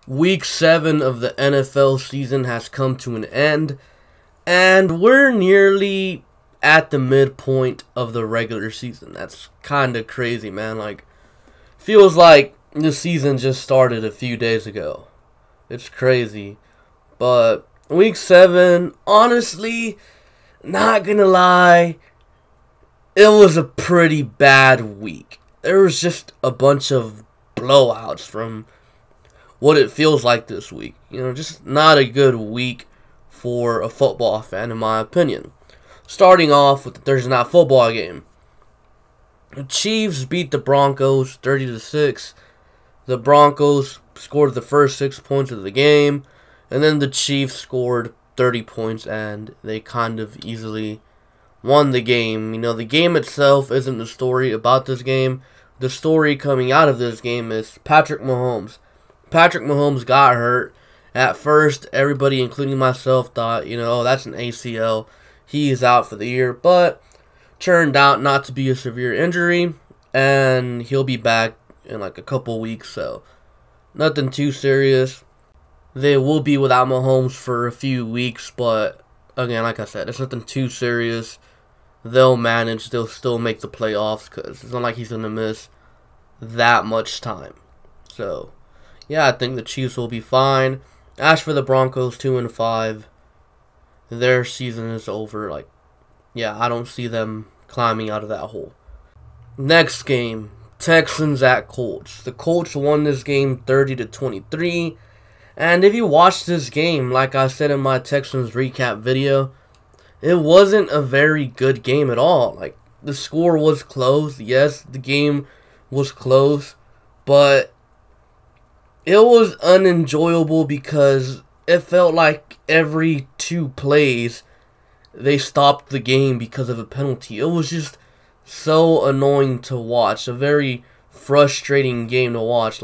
Week 7 of the NFL season has come to an end, and we're nearly at the midpoint of the regular season. That's kind of crazy, man. Feels like the season just started a few days ago. It's crazy. But week 7, honestly, not gonna lie, it was a pretty bad week. There was just a bunch of blowouts from what it feels like this week. Just not a good week for a football fan, in my opinion. Starting off with the Thursday Night Football game. The Chiefs beat the Broncos 30-6. The Broncos scored the first 6 points of the game, and then the Chiefs scored 30 points, and they kind of easily won the game. The game itself isn't the story about this game. The story coming out of this game is Patrick Mahomes. Patrick Mahomes got hurt. At first, everybody, including myself, thought, oh, that's an ACL. He is out for the year. But turned out not to be a severe injury, and he'll be back in a couple weeks. So nothing too serious. They will be without Mahomes for a few weeks, but again, like I said, it's nothing too serious. They'll manage. They'll still make the playoffs because it's not like he's going to miss that much time. So yeah, I think the Chiefs will be fine. As for the Broncos, 2-5, their season is over. I don't see them climbing out of that hole. Next game, Texans at Colts. The Colts won this game 30-23. And if you watch this game, like I said in my Texans recap video, it wasn't a very good game at all. The score was close. Yes, the game was close, but it was unenjoyable because it felt like every 2 plays they stopped the game because of a penalty. It was just so annoying to watch. A very frustrating game to watch.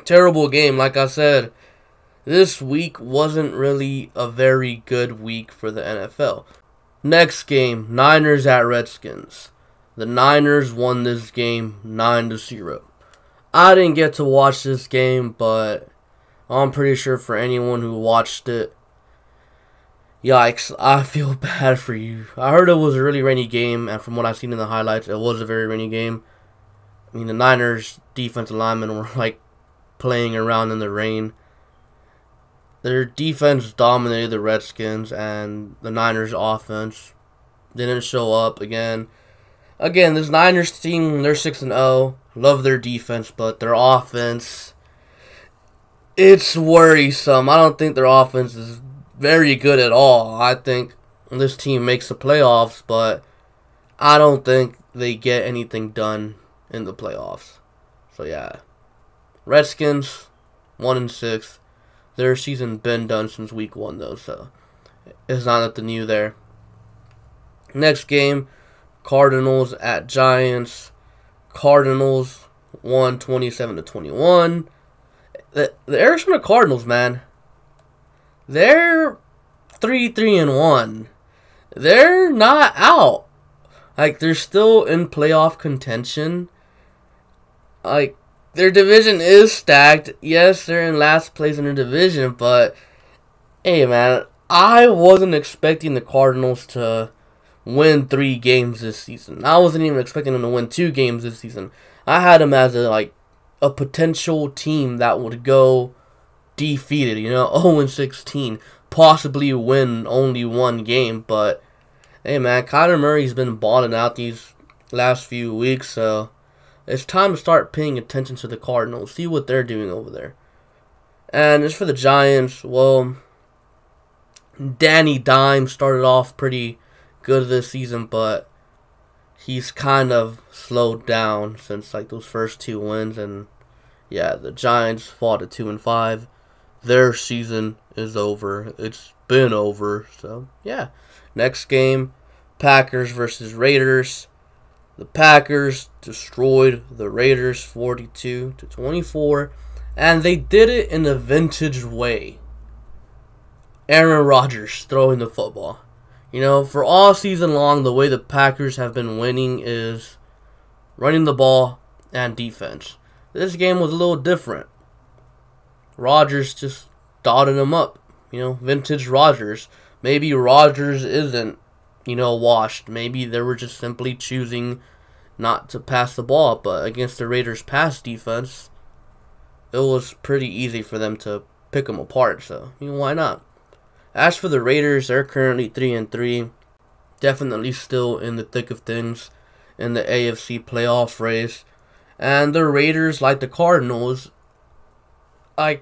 Terrible game. Like I said, this week wasn't really a very good week for the NFL. Next game, Niners at Redskins. The Niners won this game 9-0. I didn't get to watch this game, but I'm pretty sure for anyone who watched it, yikes, I feel bad for you. I heard it was a really rainy game, and from what I've seen in the highlights, it was a very rainy game. The Niners defensive linemen were playing around in the rain. Their defense dominated the Redskins, and the Niners offense didn't show up again. Again, this Niners team, they're 6-0. Love their defense, but their offense, it's worrisome. I don't think their offense is very good at all. I think this team makes the playoffs, but I don't think they get anything done in the playoffs. So yeah, Redskins 1-6. Their season been done since week 1 though, so it's not nothing new there. Next game, Cardinals at Giants. Cardinals won 27-21. The Arizona Cardinals, man, they're 3-1. They're not out. They're still in playoff contention. Their division is stacked. Yes, they're in last place in their division, but hey, man, I wasn't expecting the Cardinals to win 3 games this season. I wasn't even expecting them to win 2 games this season. I had them as a potential team that would go defeated, 0-16, possibly win only 1 game. But hey, man, Kyler Murray's been balling out these last few weeks, so it's time to start paying attention to the Cardinals, see what they're doing over there. And as for the Giants, well, Danny Dimes started off pretty good this season, but he's kind of slowed down since those first 2 wins. And yeah, the Giants fall to 2-5. Their season is over. It's been over. So yeah, next game, Packers versus Raiders. The Packers destroyed the Raiders 42-24, and they did it in a vintage way. Aaron Rodgers throwing the football. For all season long, the way the Packers have been winning is running the ball and defense. This game was a little different. Rodgers just dotted him up. You know, vintage Rodgers. Maybe Rodgers isn't, washed. Maybe they were just simply choosing not to pass the ball. But against the Raiders' pass defense, it was pretty easy for them to pick them apart. So, why not? As for the Raiders, they're currently 3-3. Definitely still in the thick of things in the AFC playoff race. And the Raiders, like the Cardinals, I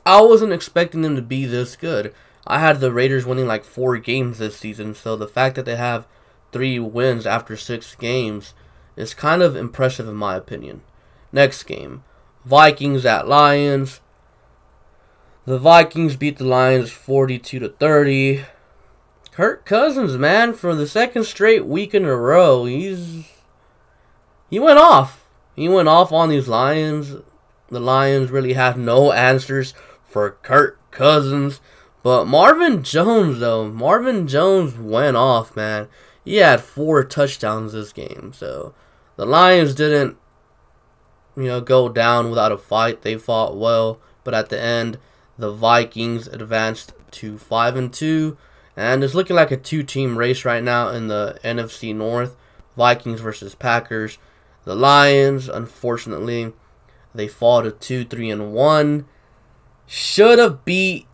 wasn't expecting them to be this good. I had the Raiders winning like 4 games this season, so the fact that they have 3 wins after 6 games is kind of impressive in my opinion. Next game, Vikings at Lions. The Vikings beat the Lions 42-30. Kirk Cousins, man, for the second straight week in a row, he went off. He went off on these Lions. The Lions really have no answers for Kirk Cousins. But Marvin Jones, though. Marvin Jones went off, man. He had 4 touchdowns this game. So the Lions didn't, go down without a fight. They fought well. But at the end, the Vikings advanced to 5-2. And it's looking like a 2-team race right now in the NFC North. Vikings versus Packers. The Lions, unfortunately, they fall to 2-3-1. Should have beat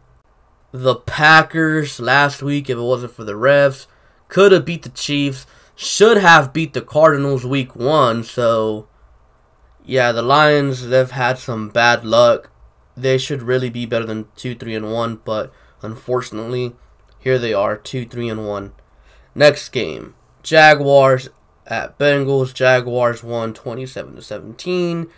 the Packers last week if it wasn't for the refs. Could have beat the Chiefs. Should have beat the Cardinals week 1. So, yeah, the Lions, they've had some bad luck. They should really be better than 2-3-1. But, unfortunately, here they are, 2-3-1. Next game, Jaguars at Bengals. Jaguars won 27-17.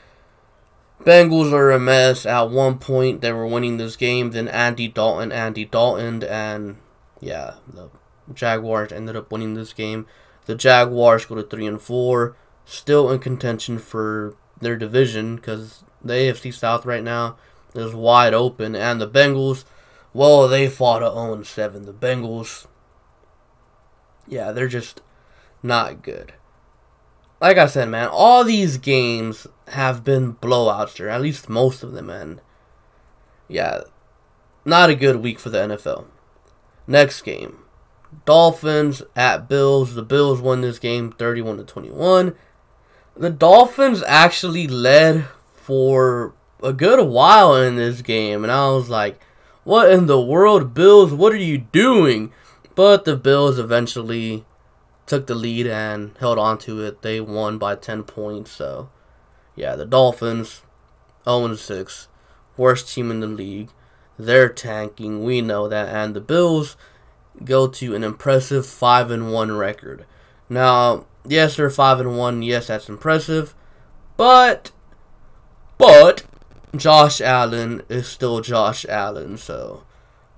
Bengals are a mess. At one point, they were winning this game. Then Andy Dalton, and yeah, the Jaguars ended up winning this game. The Jaguars go to 3-4, still in contention for their division because the AFC South right now is wide open. And the Bengals, well, they fought to 0-7. The Bengals, yeah, they're just not good. Like I said, man, all these games have been blowouts, or at least most of them, and yeah, not a good week for the NFL. Next game, Dolphins at Bills. The Bills won this game 31-21. The Dolphins actually led for a good while in this game, and I was like, what in the world, Bills? What are you doing? But the Bills eventually took the lead and held on to it. They won by 10 points. So, yeah, the Dolphins, 0-6. Worst team in the league. They're tanking. We know that. And the Bills go to an impressive 5-1 record. Now, yes, they're 5-1. Yes, that's impressive. But Josh Allen is still Josh Allen. So,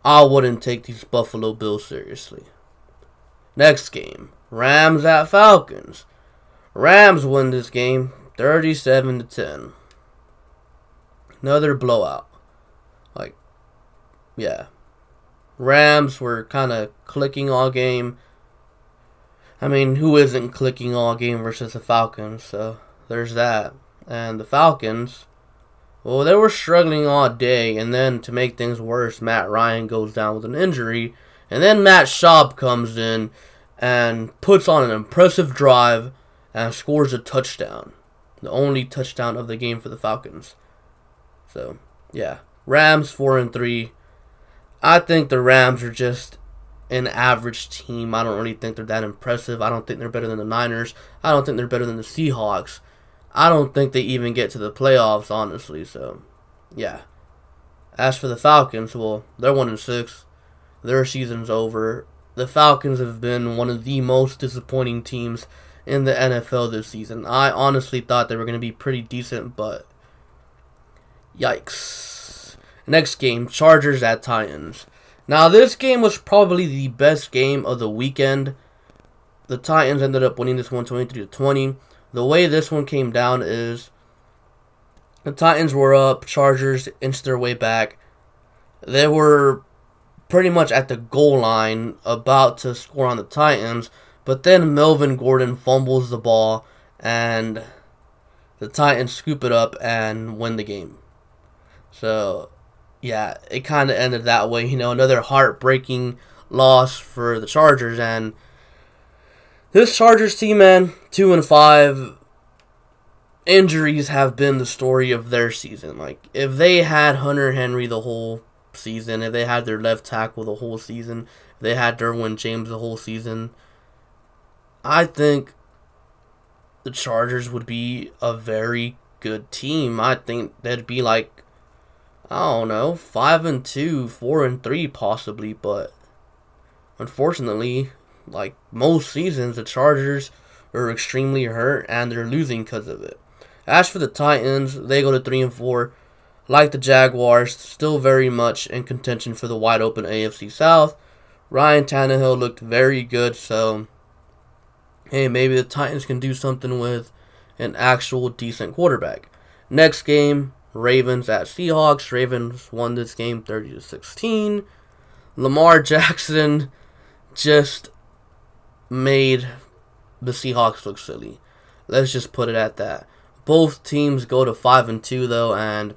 I wouldn't take these Buffalo Bills seriously. Next game, Rams at Falcons. Rams win this game 37-10. Another blowout. Yeah. Rams were kind of clicking all game. I mean, who isn't clicking all game versus the Falcons? So, there's that. And the Falcons, well, they were struggling all day. And then, to make things worse, Matt Ryan goes down with an injury. And then Matt Schaub comes in and puts on an impressive drive and scores a touchdown. The only touchdown of the game for the Falcons. So, yeah. Rams 4-3. I think the Rams are just an average team. I don't really think they're that impressive. I don't think they're better than the Niners. I don't think they're better than the Seahawks. I don't think they even get to the playoffs, honestly. So, yeah. As for the Falcons, well, they're 1-6. Their season's over. The Falcons have been one of the most disappointing teams in the NFL this season. I honestly thought they were going to be pretty decent, but yikes. Next game, Chargers at Titans. Now, this game was probably the best game of the weekend. The Titans ended up winning this one 23-20. The way this one came down is the Titans were up. Chargers inched their way back. They were pretty much at the goal line about to score on the Titans. But then Melvin Gordon fumbles the ball. And the Titans scoop it up and win the game. So, yeah, it kind of ended that way. Another heartbreaking loss for the Chargers. And this Chargers team, man, 2-5. Injuries have been the story of their season. Like, if they had Hunter Henry the whole season, if they had their left tackle the whole season, if they had Derwin James the whole season, I think the Chargers would be a very good team. I think they'd be like, I don't know, 5-2, 4-3 possibly, but unfortunately, like most seasons, the Chargers are extremely hurt and they're losing because of it. As for the Titans, they go to 3-4. Like the Jaguars, still very much in contention for the wide open AFC South. Ryan Tannehill looked very good, so hey, maybe the Titans can do something with an actual decent quarterback. Next game, Ravens at Seahawks. Ravens won this game 30-16. Lamar Jackson just made the Seahawks look silly. Let's just put it at that. Both teams go to 5-2 though, and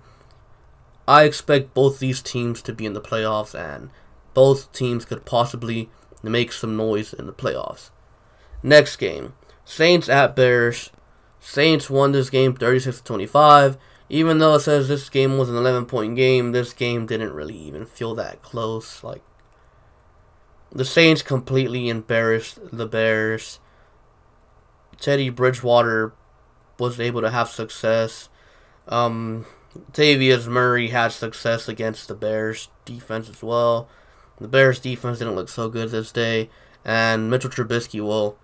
I expect both these teams to be in the playoffs, and both teams could possibly make some noise in the playoffs. Next game, Saints at Bears. Saints won this game 36-25. Even though it says this game was an 11-point game, this game didn't really even feel that close. Like, the Saints completely embarrassed the Bears. Teddy Bridgewater was able to have success. Tavius Murray had success against the Bears defense as well. The Bears defense didn't look so good this day. And Mitchell Trubisky, well,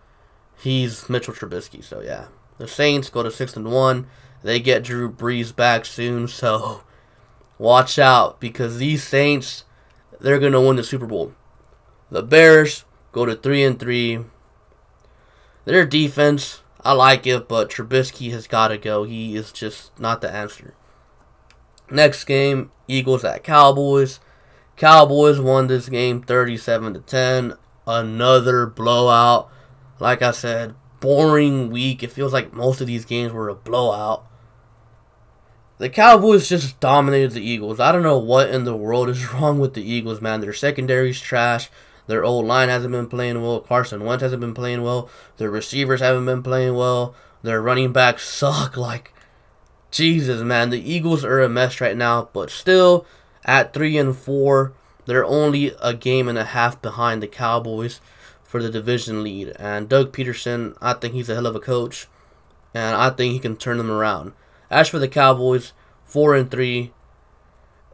he's Mitchell Trubisky, so yeah. The Saints go to 6-1. They get Drew Brees back soon, so watch out, because these Saints, they're going to win the Super Bowl. The Bears go to 3-3. Their defense, I like it, but Trubisky has got to go. He is just not the answer. Next game, Eagles at Cowboys. Cowboys won this game 37-10. Another blowout. Like I said, boring week. It feels like most of these games were a blowout. The Cowboys just dominated the Eagles. I don't know what in the world is wrong with the Eagles, man. Their secondary's trash. Their old line hasn't been playing well. Carson Wentz hasn't been playing well. Their receivers haven't been playing well. Their running backs suck. Like, Jesus, man. The Eagles are a mess right now. But still, at 3-4, they're only a game and a half behind the Cowboys for the division lead. And Doug Peterson, I think he's a hell of a coach. And I think he can turn them around. As for the Cowboys, 4-3.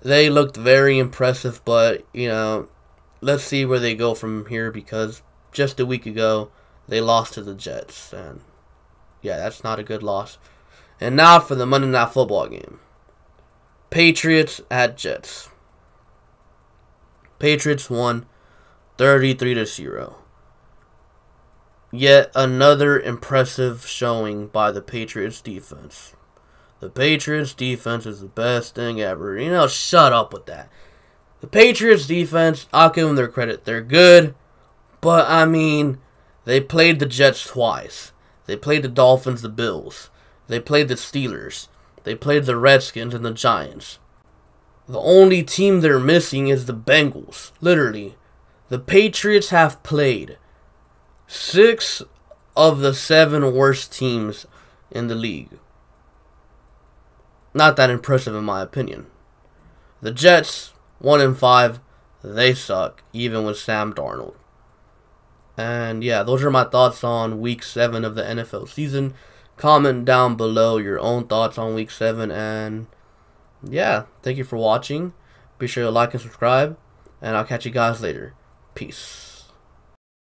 They looked very impressive, but, let's see where they go from here, because just a week ago, they lost to the Jets. And, yeah, that's not a good loss. And now for the Monday Night Football game. Patriots at Jets. Patriots won 33-0. Yet another impressive showing by the Patriots defense. The Patriots defense is the best thing ever. Shut up with that. The Patriots defense, I'll give them their credit. They're good, but they played the Jets twice. They played the Dolphins, the Bills. They played the Steelers. They played the Redskins and the Giants. The only team they're missing is the Bengals. Literally. The Patriots have played 6 of the 7 worst teams in the league. Not that impressive in my opinion. The Jets, 1-5, they suck, even with Sam Darnold. And yeah, those are my thoughts on Week 7 of the NFL season. Comment down below your own thoughts on Week 7. And yeah, thank you for watching. Be sure to like and subscribe. And I'll catch you guys later. Peace.